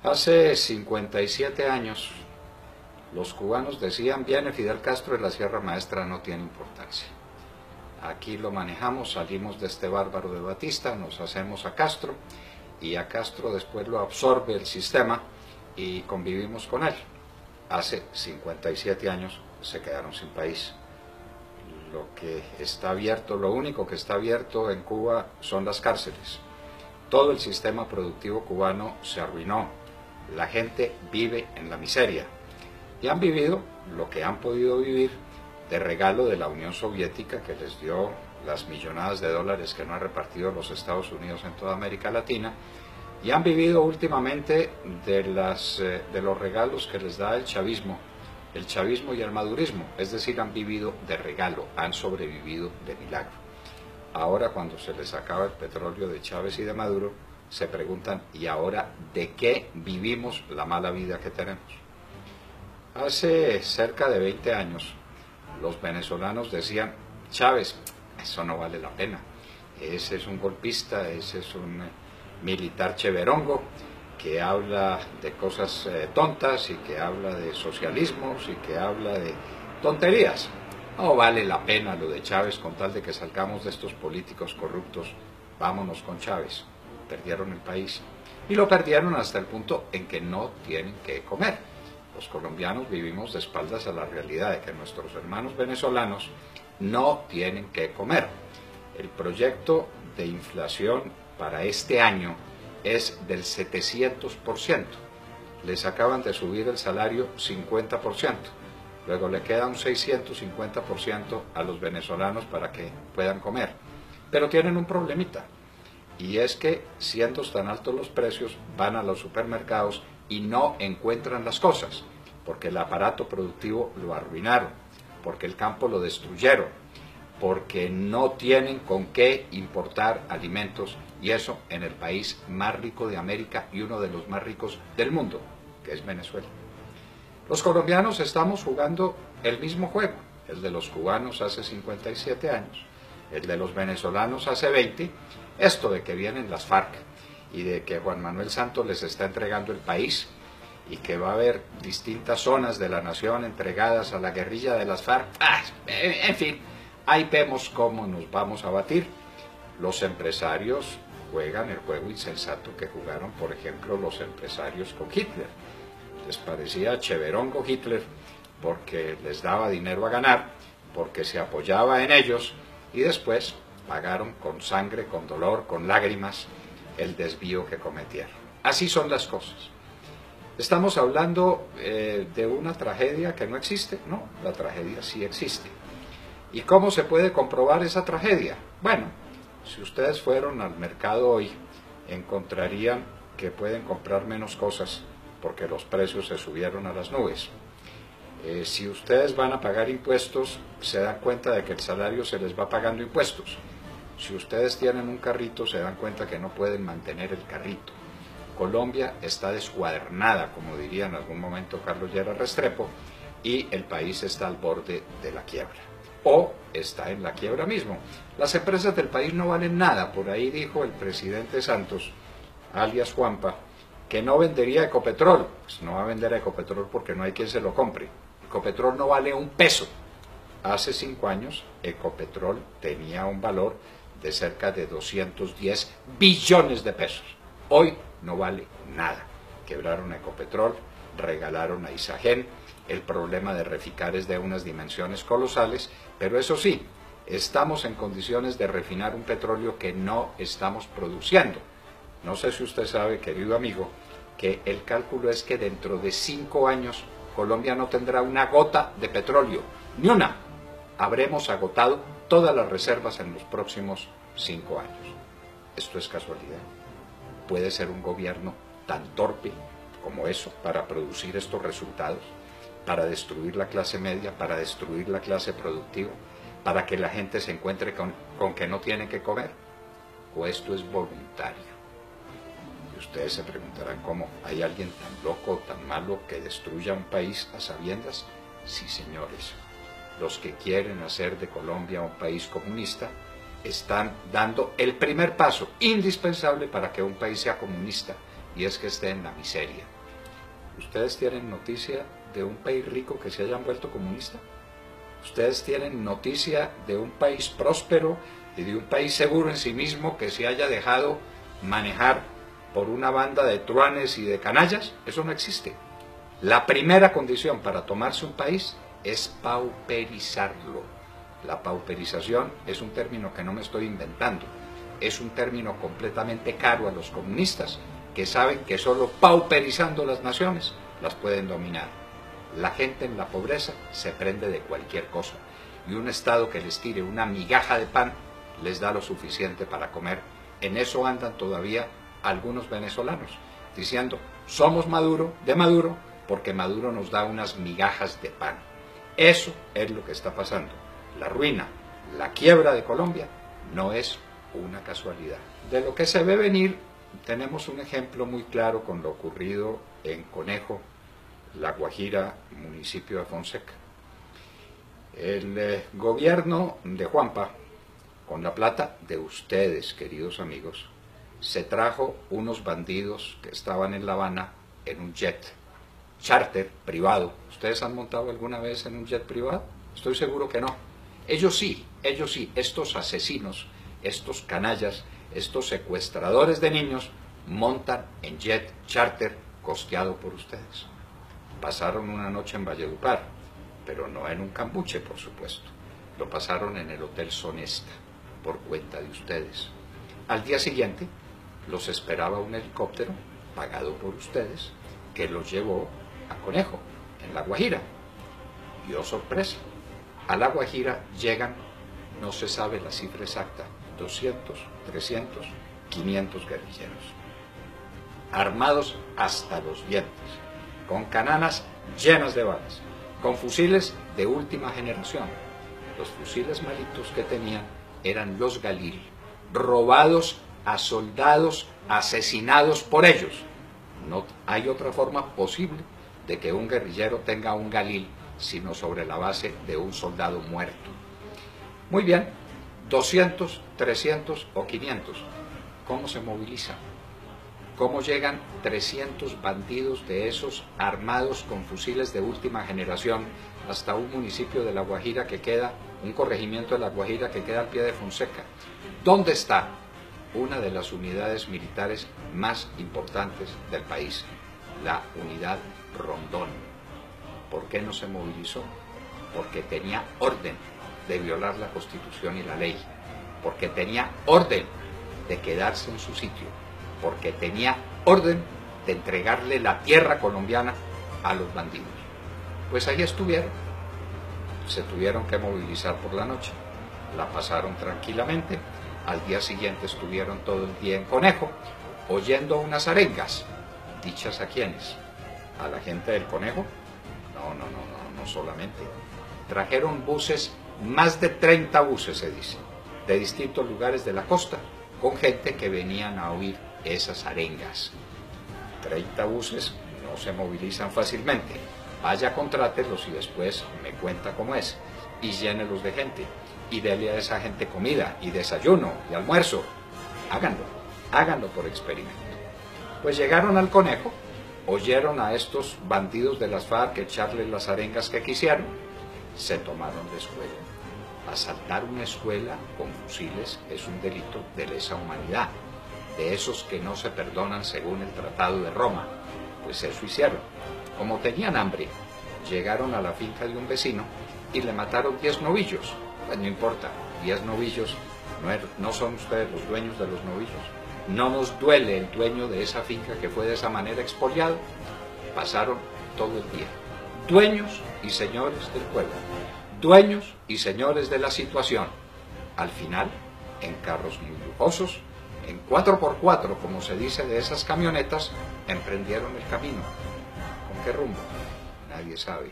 Hace 57 años los cubanos decían: viene Fidel Castro y la Sierra Maestra no tiene importancia. Aquí lo manejamos, salimos de este bárbaro de Batista, nos hacemos a Castro y a Castro después lo absorbe el sistema y convivimos con él. Hace 57 años se quedaron sin país. Lo que está abierto, lo único que está abierto en Cuba son las cárceles. Todo el sistema productivo cubano se arruinó. La gente vive en la miseria. Y han vivido lo que han podido vivir de regalo de la Unión Soviética, que les dio las millonadas de dólares que no ha repartido los Estados Unidos en toda América Latina, y han vivido últimamente de los regalos que les da el chavismo y el madurismo, es decir, han vivido de regalo, han sobrevivido de milagro. Ahora, cuando se les acaba el petróleo de Chávez y de Maduro, se preguntan: ¿y ahora de qué vivimos la mala vida que tenemos? Hace cerca de 20 años, los venezolanos decían: Chávez, eso no vale la pena, ese es un golpista, ese es un militar cheverongo que habla de cosas tontas y que habla de socialismos y que habla de tonterías. No vale la pena lo de Chávez, con tal de que salgamos de estos políticos corruptos, vámonos con Chávez. Perdieron el país y lo perdieron hasta el punto en que no tienen que comer. Los colombianos vivimos de espaldas a la realidad de que nuestros hermanos venezolanos no tienen que comer. El proyecto de inflación para este año es del 700%. Les acaban de subir el salario 50%. Luego le queda un 650% a los venezolanos para que puedan comer. Pero tienen un problemita, y es que, siendo tan altos los precios, van a los supermercados y no encuentran las cosas, porque el aparato productivo lo arruinaron, porque el campo lo destruyeron, porque no tienen con qué importar alimentos, y eso en el país más rico de América y uno de los más ricos del mundo, que es Venezuela. Los colombianos estamos jugando el mismo juego, el de los cubanos hace 57 años, el de los venezolanos hace 20, esto de que vienen las FARC y de que Juan Manuel Santos les está entregando el país y que va a haber distintas zonas de la nación entregadas a la guerrilla de las FARC. En fin, ahí vemos cómo nos vamos a batir. Los empresarios juegan el juego insensato que jugaron, por ejemplo, los empresarios con Hitler. Les parecía cheverongo Hitler porque les daba dinero a ganar, porque se apoyaba en ellos, y después pagaron con sangre, con dolor, con lágrimas el desvío que cometieron. Así son las cosas. Estamos hablando de una tragedia que no existe. No, la tragedia sí existe. ¿Y cómo se puede comprobar esa tragedia? Bueno, si ustedes fueron al mercado hoy, encontrarían que pueden comprar menos cosas porque los precios se subieron a las nubes. Si ustedes van a pagar impuestos, se dan cuenta de que el salario se les va pagando impuestos. Si ustedes tienen un carrito, se dan cuenta que no pueden mantener el carrito. Colombia está descuadernada, como diría en algún momento Carlos Lleras Restrepo, y el país está al borde de la quiebra. O está en la quiebra mismo. Las empresas del país no valen nada. Por ahí dijo el presidente Santos, alias Juanpa, que no vendería Ecopetrol. Pues no va a vender Ecopetrol porque no hay quien se lo compre. Ecopetrol no vale un peso. Hace 5 años Ecopetrol tenía un valor de cerca de 210 billones de pesos. Hoy no vale nada. Quebraron a Ecopetrol, regalaron a Isagen. El problema de Reficar es de unas dimensiones colosales, pero eso sí, estamos en condiciones de refinar un petróleo que no estamos produciendo. No sé si usted sabe, querido amigo, que el cálculo es que dentro de 5 años Colombia no tendrá una gota de petróleo, ni una. Habremos agotado todas las reservas en los próximos 5 años. ¿Esto es casualidad? ¿Puede ser un gobierno tan torpe como eso para producir estos resultados? Para destruir la clase media, para destruir la clase productiva, para que la gente se encuentre con que no tiene que comer. ¿O esto es voluntario? Y ustedes se preguntarán: ¿cómo? ¿Hay alguien tan loco, tan malo, que destruya un país a sabiendas? Sí, señores. Los que quieren hacer de Colombia un país comunista están dando el primer paso indispensable para que un país sea comunista, y es que esté en la miseria. ¿Ustedes tienen noticia de un país rico que se haya vuelto comunista? ¿Ustedes tienen noticia de un país próspero y de un país seguro en sí mismo que se haya dejado manejar por una banda de truanes y de canallas? Eso no existe. La primera condición para tomarse un país es pauperizarlo. La pauperización es un término que no me estoy inventando. Es un término completamente caro a los comunistas, que saben que solo pauperizando las naciones las pueden dominar. La gente en la pobreza se prende de cualquier cosa, y un Estado que les tire una migaja de pan les da lo suficiente para comer. En eso andan todavía algunos venezolanos, diciendo, somos Maduro, porque Maduro nos da unas migajas de pan. Eso es lo que está pasando. La ruina, la quiebra de Colombia no es una casualidad. De lo que se ve venir, tenemos un ejemplo muy claro con lo ocurrido en Conejo, La Guajira, municipio de Fonseca. El gobierno de Juanpa, con la plata de ustedes, queridos amigos, se trajo unos bandidos que estaban en La Habana en un jet charter privado. ¿Ustedes han montado alguna vez en un jet privado? Estoy seguro que no. Ellos sí, estos asesinos, estos canallas, estos secuestradores de niños, montan en jet charter costeado por ustedes. Pasaron una noche en Valledupar, pero no en un cambuche, por supuesto. Lo pasaron en el Hotel Sonesta, por cuenta de ustedes. Al día siguiente, los esperaba un helicóptero, pagado por ustedes, que los llevó a Conejo, en La Guajira. Y oh sorpresa, a La Guajira llegan, no se sabe la cifra exacta, 200, 300, 500 guerrilleros, armados hasta los dientes, con cananas llenas de balas, con fusiles de última generación. Los fusiles malitos que tenían eran los Galil, robados a soldados asesinados por ellos. No hay otra forma posible de que un guerrillero tenga un Galil sino sobre la base de un soldado muerto. Muy bien, 200, 300 o 500. ¿Cómo se movilizan? ¿Cómo llegan 300 bandidos de esos armados con fusiles de última generación hasta un municipio de La Guajira que queda, un corregimiento de La Guajira que queda al pie de Fonseca? ¿Dónde está una de las unidades militares más importantes del país? La unidad Rondón. ¿Por qué no se movilizó? Porque tenía orden de violar la Constitución y la ley, porque tenía orden de quedarse en su sitio, porque tenía orden de entregarle la tierra colombiana a los bandidos. Pues ahí estuvieron. Se tuvieron que movilizar por la noche, la pasaron tranquilamente. Al día siguiente estuvieron todo el día en Conejo, oyendo unas arengas. ¿Dichas a quiénes? ¿A la gente del Conejo? No solamente. Trajeron buses, más de 30 buses se dice, de distintos lugares de la costa, con gente que venían a oír esas arengas. 30 buses no se movilizan fácilmente. Vaya, contrátelos y después me cuenta cómo es. Y llénelos de gente. Y dele a esa gente comida y desayuno y almuerzo. Háganlo por experimento. Pues llegaron al Conejo, oyeron a estos bandidos de las FARC echarles las arengas que quisieron, se tomaron la escuela. Asaltar una escuela con fusiles es un delito de lesa humanidad, de esos que no se perdonan según el Tratado de Roma. Pues eso hicieron. Como tenían hambre, llegaron a la finca de un vecino y le mataron 10 novillos. Pues no importa, 10 novillos, no son ustedes los dueños de los novillos. No nos duele el dueño de esa finca que fue de esa manera expoliado. Pasaron todo el día. Dueños y señores del pueblo. Dueños y señores de la situación. Al final, en carros muy lujosos, en 4x4, como se dice de esas camionetas, emprendieron el camino. ¿Con qué rumbo? Nadie sabe.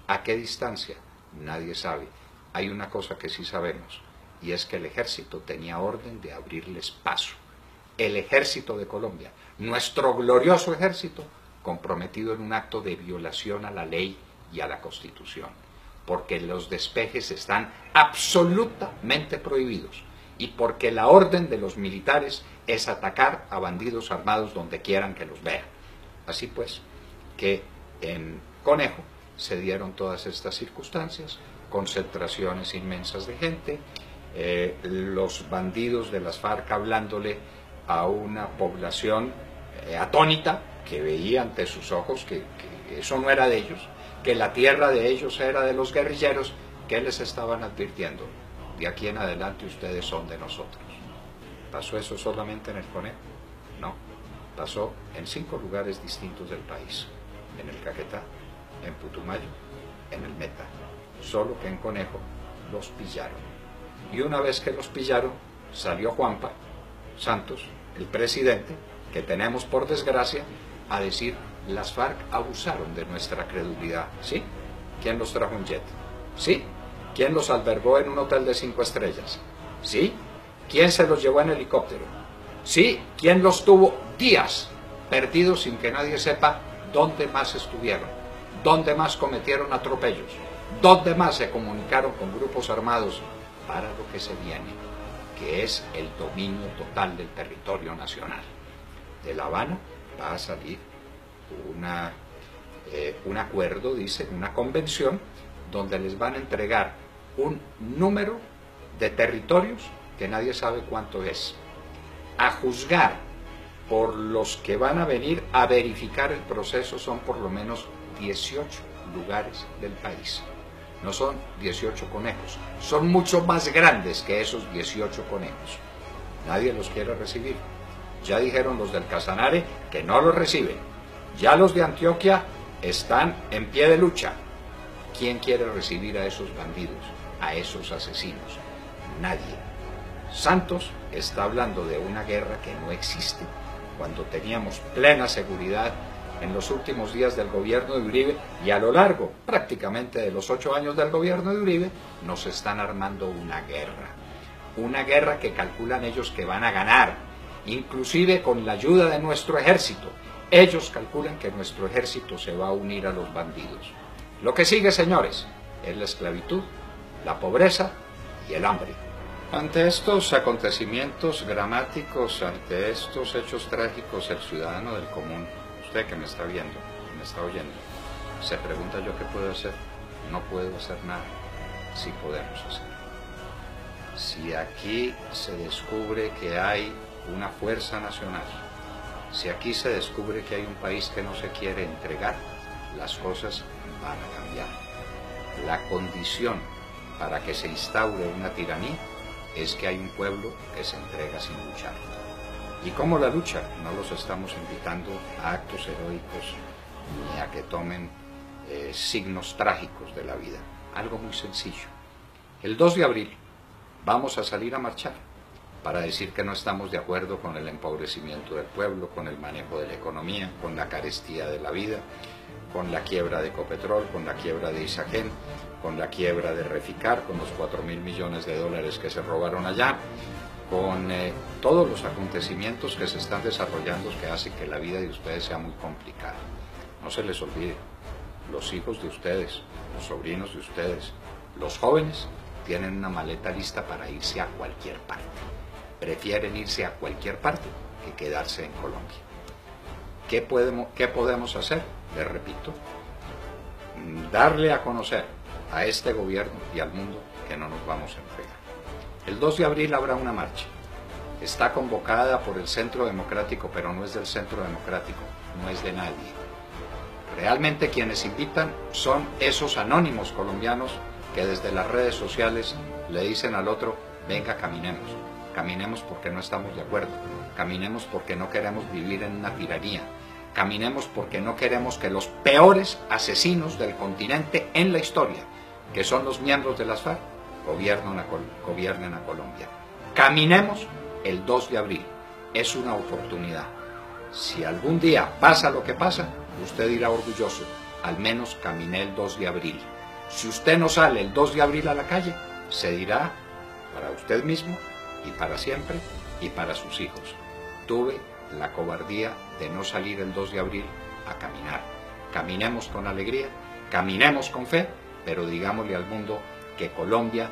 ¿A qué distancia? Nadie sabe. Hay una cosa que sí sabemos, y es que el ejército tenía orden de abrirles paso. El ejército de Colombia, nuestro glorioso ejército, comprometido en un acto de violación a la ley y a la Constitución, porque los despejes están absolutamente prohibidos, y porque la orden de los militares es atacar a bandidos armados donde quieran que los vean. Así pues, que en Conejo se dieron todas estas circunstancias, concentraciones inmensas de gente, los bandidos de las FARC hablándole a una población atónita que veía ante sus ojos que eso no era de ellos, que la tierra de ellos era de los guerrilleros, que les estaban advirtiendo: de aquí en adelante ustedes son de nosotros. ¿Pasó eso solamente en el Conejo? No, pasó en 5 lugares distintos del país: en el Caquetá, en Putumayo, en el Meta. Solo que en Conejo los pillaron. Y una vez que los pillaron, salió Juanpa Santos, el presidente, que tenemos por desgracia, a decir: las FARC abusaron de nuestra credulidad. ¿Sí? ¿Quién los trajo en jet? ¿Sí? ¿Quién los albergó en un hotel de 5 estrellas? ¿Sí? ¿Quién se los llevó en helicóptero? ¿Sí? ¿Quién los tuvo días perdidos sin que nadie sepa dónde más estuvieron? ¿Dónde más cometieron atropellos? ¿Dónde más se comunicaron con grupos armados para lo que se viene, que es el dominio total del territorio nacional? De La Habana va a salir un acuerdo, dice, una convención, donde les van a entregar un número de territorios que nadie sabe cuánto es. A juzgar por los que van a venir a verificar el proceso, son por lo menos 18 lugares del país. No son 18 conejos, son mucho más grandes que esos 18 conejos. Nadie los quiere recibir. Ya dijeron los del Casanare que no los reciben. Ya los de Antioquia están en pie de lucha. ¿Quién quiere recibir a esos bandidos, a esos asesinos? Nadie. Santos está hablando de una guerra que no existe, cuando teníamos plena seguridad en los últimos días del gobierno de Uribe, y a lo largo prácticamente de los 8 años del gobierno de Uribe, nos están armando una guerra que calculan ellos que van a ganar, inclusive con la ayuda de nuestro ejército. Ellos calculan que nuestro ejército se va a unir a los bandidos. Lo que sigue, señores, es la esclavitud, la pobreza y el hambre. Ante estos acontecimientos dramáticos, ante estos hechos trágicos, el ciudadano del común, usted que me está viendo, me está oyendo, se pregunta: ¿yo qué puedo hacer? No puedo hacer nada. Sí podemos hacer. Si aquí se descubre que hay una fuerza nacional, si aquí se descubre que hay un país que no se quiere entregar, las cosas van a cambiar. La condición para que se instaure una tiranía es que hay un pueblo que se entrega sin luchar. ¿Y cómo la lucha? No los estamos invitando a actos heroicos ni a que tomen signos trágicos de la vida. Algo muy sencillo. El 2 de abril vamos a salir a marchar para decir que no estamos de acuerdo con el empobrecimiento del pueblo, con el manejo de la economía, con la carestía de la vida, con la quiebra de Ecopetrol, con la quiebra de Isagen, con la quiebra de Reficar, con los 4.000 millones de dólares que se robaron allá, con todos los acontecimientos que se están desarrollando que hacen que la vida de ustedes sea muy complicada. No se les olvide, los hijos de ustedes, los sobrinos de ustedes, los jóvenes, tienen una maleta lista para irse a cualquier parte. Prefieren irse a cualquier parte que quedarse en Colombia. ¿Qué podemos hacer? Les repito, darle a conocer a este gobierno y al mundo que no nos vamos a entregar. El 2 de abril habrá una marcha. Está convocada por el Centro Democrático, pero no es del Centro Democrático, no es de nadie. Realmente quienes invitan son esos anónimos colombianos que desde las redes sociales le dicen al otro: venga, caminemos. Caminemos porque no estamos de acuerdo. Caminemos porque no queremos vivir en una tiranía. Caminemos porque no queremos que los peores asesinos del continente en la historia, que son los miembros de las FARC, gobiernen a Colombia. Caminemos el 2 de abril. Es una oportunidad. Si algún día pasa lo que pasa, usted dirá orgulloso: al menos caminé el 2 de abril. Si usted no sale el 2 de abril a la calle, se dirá para usted mismo y para siempre y para sus hijos: tuve la cobardía de no salir el 2 de abril a caminar. Caminemos con alegría, caminemos con fe, pero digámosle al mundo que Colombia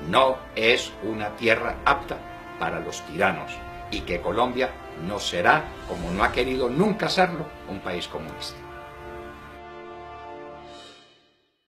no es una tierra apta para los tiranos y que Colombia no será, como no ha querido nunca serlo, un país comunista.